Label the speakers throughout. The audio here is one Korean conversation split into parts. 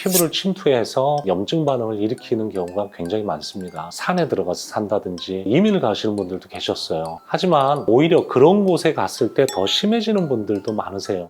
Speaker 1: 피부를 침투해서 염증 반응을 일으키는 경우가 굉장히 많습니다. 산에 들어가서 산다든지 이민을 가시는 분들도 계셨어요. 하지만 오히려 그런 곳에 갔을 때 더 심해지는 분들도 많으세요.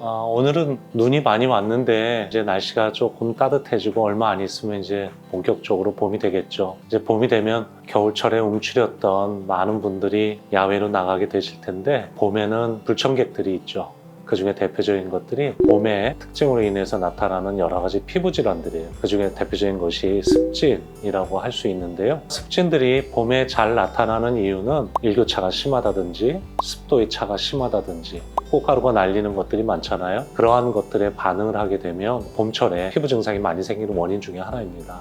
Speaker 1: 오늘은 눈이 많이 왔는데 이제 날씨가 조금 따뜻해지고 얼마 안 있으면 이제 본격적으로 봄이 되겠죠. 이제 봄이 되면 겨울철에 움츠렸던 많은 분들이 야외로 나가게 되실 텐데, 봄에는 불청객들이 있죠. 그 중에 대표적인 것들이 봄의 특징으로 인해서 나타나는 여러 가지 피부 질환들이에요. 그 중에 대표적인 것이 습진이라고 할 수 있는데요. 습진들이 봄에 잘 나타나는 이유는 일교차가 심하다든지 습도의 차가 심하다든지 꽃가루가 날리는 것들이 많잖아요. 그러한 것들에 반응을 하게 되면 봄철에 피부 증상이 많이 생기는 원인 중에 하나입니다.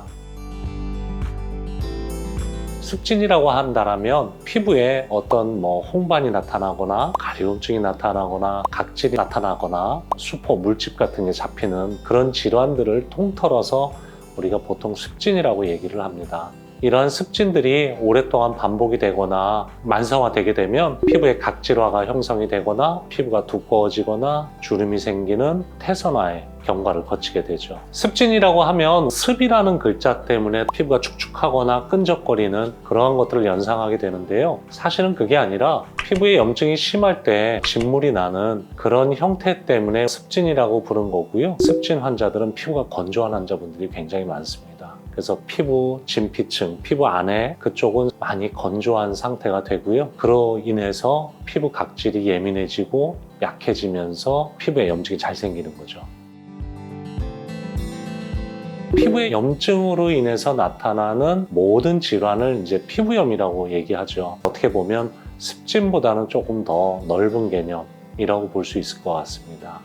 Speaker 1: 습진이라고 한다면 피부에 어떤 홍반이 나타나거나 가려움증이 나타나거나 각질이 나타나거나 수포, 물집 같은 게 잡히는 그런 질환들을 통틀어서 우리가 보통 습진이라고 얘기를 합니다. 이러한 습진들이 오랫동안 반복이 되거나 만성화되게 되면 피부의 각질화가 형성이 되거나 피부가 두꺼워지거나 주름이 생기는 태선화의 경과를 거치게 되죠. 습진이라고 하면 습이라는 글자 때문에 피부가 축축하거나 끈적거리는 그러한 것들을 연상하게 되는데요. 사실은 그게 아니라 피부에 염증이 심할 때 진물이 나는 그런 형태 때문에 습진이라고 부른 거고요. 습진 환자들은 피부가 건조한 환자분들이 굉장히 많습니다. 그래서 피부 진피층, 피부 안에 그쪽은 많이 건조한 상태가 되고요. 그로 인해서 피부 각질이 예민해지고 약해지면서 피부에 염증이 잘 생기는 거죠. 피부의 염증으로 인해서 나타나는 모든 질환을 이제 피부염이라고 얘기하죠. 어떻게 보면 습진보다는 조금 더 넓은 개념이라고 볼 수 있을 것 같습니다.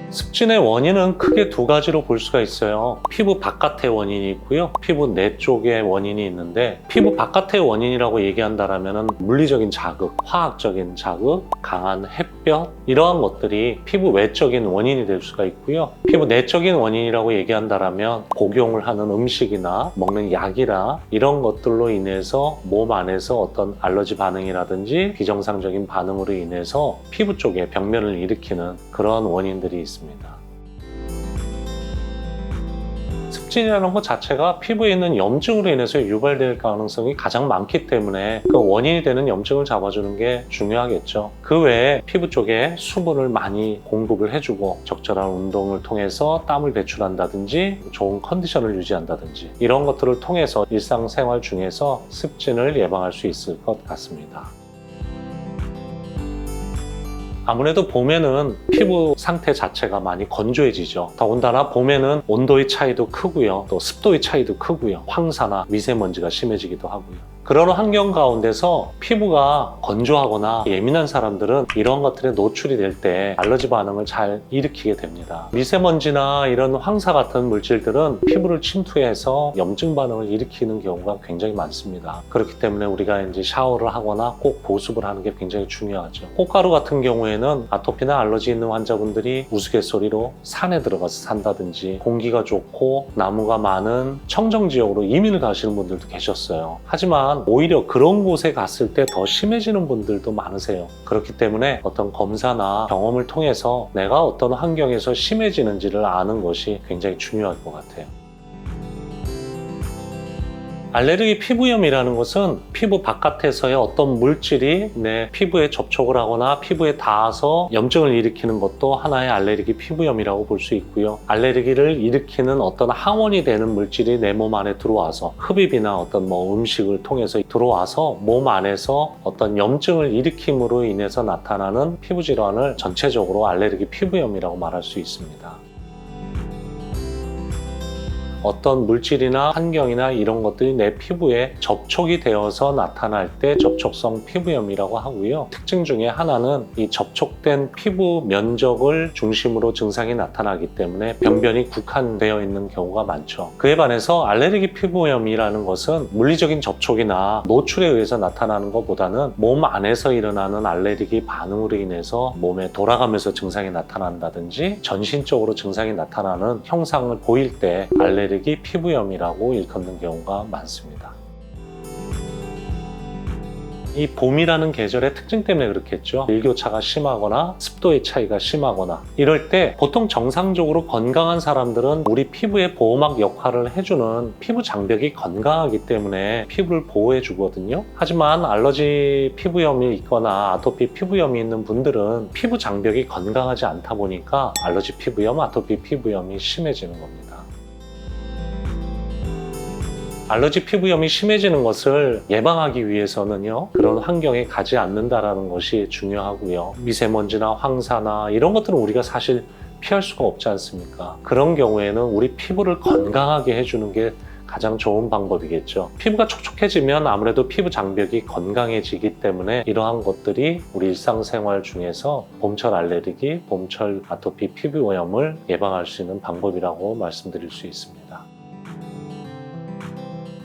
Speaker 1: 습진의 원인은 크게 두 가지로 볼 수가 있어요. 피부 바깥의 원인이 있고요. 피부 내 쪽의 원인이 있는데, 피부 바깥의 원인이라고 얘기한다면 물리적인 자극, 화학적인 자극, 강한 햇볕, 이러한 것들이 피부 외적인 원인이 될 수가 있고요. 피부 내적인 원인이라고 얘기한다면 복용을 하는 음식이나 먹는 약이나 이런 것들로 인해서 몸 안에서 어떤 알러지 반응이라든지 비정상적인 반응으로 인해서 피부 쪽에 병면을 일으키는 그런 원인들이 있습니다. 습진이라는 것 자체가 피부에 있는 염증으로 인해서 유발될 가능성이 가장 많기 때문에 그 원인이 되는 염증을 잡아주는 게 중요하겠죠. 그 외에 피부 쪽에 수분을 많이 공급을 해주고 적절한 운동을 통해서 땀을 배출한다든지 좋은 컨디션을 유지한다든지 이런 것들을 통해서 일상생활 중에서 습진을 예방할 수 있을 것 같습니다. 아무래도 봄에는 피부 상태 자체가 많이 건조해지죠. 더군다나 봄에는 온도의 차이도 크고요. 또 습도의 차이도 크고요. 황사나 미세먼지가 심해지기도 하고요. 그런 환경 가운데서 피부가 건조하거나 예민한 사람들은 이런 것들에 노출이 될 때 알러지 반응을 잘 일으키게 됩니다. 미세먼지나 이런 황사 같은 물질들은 피부를 침투해서 염증 반응을 일으키는 경우가 굉장히 많습니다. 그렇기 때문에 우리가 이제 샤워를 하거나 꼭 보습을 하는 게 굉장히 중요하죠. 꽃가루 같은 경우에는 아토피나 알러지 있는 환자분들이 우스갯소리로 산에 들어가서 산다든지 공기가 좋고 나무가 많은 청정 지역으로 이민을 가시는 분들도 계셨어요. 하지만 오히려 그런 곳에 갔을 때 더 심해지는 분들도 많으세요. 그렇기 때문에 어떤 검사나 경험을 통해서 내가 어떤 환경에서 심해지는지를 아는 것이 굉장히 중요할 것 같아요. 알레르기 피부염이라는 것은 피부 바깥에서의 어떤 물질이 내 피부에 접촉을 하거나 피부에 닿아서 염증을 일으키는 것도 하나의 알레르기 피부염이라고 볼 수 있고요. 알레르기를 일으키는 어떤 항원이 되는 물질이 내 몸 안에 들어와서 흡입이나 어떤 음식을 통해서 들어와서 몸 안에서 어떤 염증을 일으킴으로 인해서 나타나는 피부 질환을 전체적으로 알레르기 피부염이라고 말할 수 있습니다. 어떤 물질이나 환경이나 이런 것들이 내 피부에 접촉이 되어서 나타날 때 접촉성 피부염이라고 하고요. 특징 중에 하나는 이 접촉된 피부 면적을 중심으로 증상이 나타나기 때문에 병변이 국한되어 있는 경우가 많죠. 그에 반해서 알레르기 피부염이라는 것은 물리적인 접촉이나 노출에 의해서 나타나는 것보다는 몸 안에서 일어나는 알레르기 반응으로 인해서 몸에 돌아가면서 증상이 나타난다든지 전신적으로 증상이 나타나는 형상을 보일 때 알레르기 피부염이라고 일컫는 경우가 많습니다. 이 봄이라는 계절의 특징 때문에 그렇겠죠. 일교차가 심하거나 습도의 차이가 심하거나 이럴 때 보통 정상적으로 건강한 사람들은 우리 피부의 보호막 역할을 해주는 피부 장벽이 건강하기 때문에 피부를 보호해 주거든요. 하지만 알러지 피부염이 있거나 아토피 피부염이 있는 분들은 피부 장벽이 건강하지 않다 보니까 알러지 피부염, 아토피 피부염이 심해지는 겁니다. 알러지 피부염이 심해지는 것을 예방하기 위해서는요, 그런 환경에 가지 않는다라는 것이 중요하고요. 미세먼지나 황사나 이런 것들은 우리가 사실 피할 수가 없지 않습니까? 그런 경우에는 우리 피부를 건강하게 해주는 게 가장 좋은 방법이겠죠. 피부가 촉촉해지면 아무래도 피부 장벽이 건강해지기 때문에 이러한 것들이 우리 일상생활 중에서 봄철 알레르기, 봄철 아토피 피부염을 예방할 수 있는 방법이라고 말씀드릴 수 있습니다.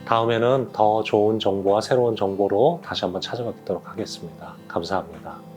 Speaker 1: 다음에는 더 좋은 정보와 새로운 정보로 다시 한번 찾아뵙도록 하겠습니다. 감사합니다.